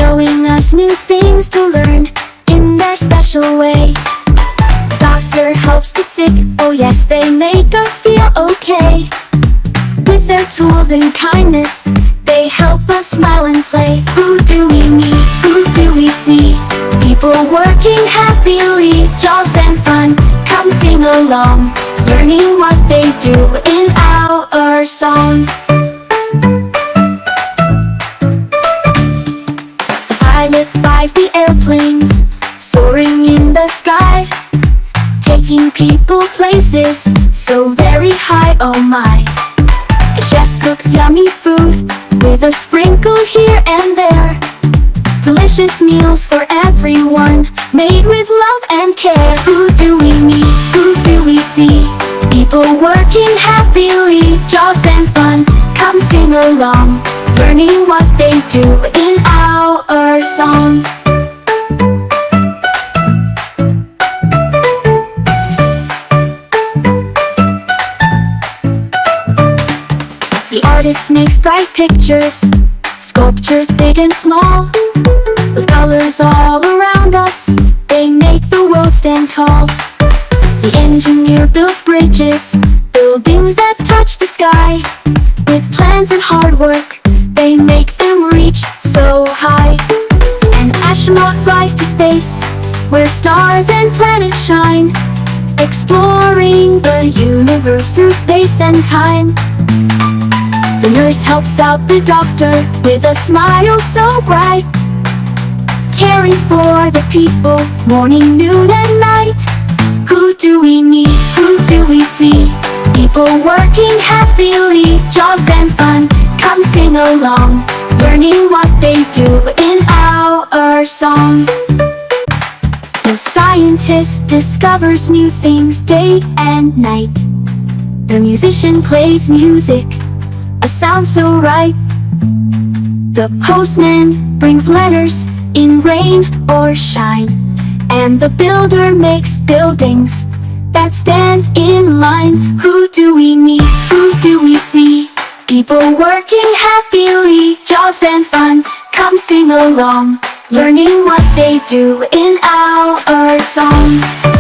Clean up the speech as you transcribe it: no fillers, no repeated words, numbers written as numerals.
showing us new things to learn in their special way. Doctor helps the sick, oh yes, they make us feel okay. With their tools and kindness, they help us smile and play. Who do we meet? Who do we see? People working happily, jobs and fun. Come sing along, learning what they do in our song. The pilot flies the airplanes, soaring in the sky, taking people places so very high, oh my. The chef cooks yummy food with a sprinkle here and there. Delicious meals for everyone, made with love and care. Who do we meet? Who do we see? People working happily, jobs and fun. Come sing along, learning what they do in our song. The artist makes bright pictures, sculptures big and small. With colors all around us, they make the world stand tall. The engineer builds bridges, buildings that touch the sky. With plans and hard work, they make them reach so high. An astronaut flies to space, where stars and planets shine, exploring the universe through space and time. The nurse helps out the doctor with a smile so bright, caring for the people, morning, noon and night. Who do we meet? Who do we see? People working happily, jobs and fun. Come sing along, learning what they do in our song. The scientist discovers new things day and night. The musician plays music, a sound so right. The postman brings letters in rain or shine, and the builder makes buildings that stand in line. Who do we meet? Who do we see? People working happily, jobs and fun. Come sing along, learning what they do in our song.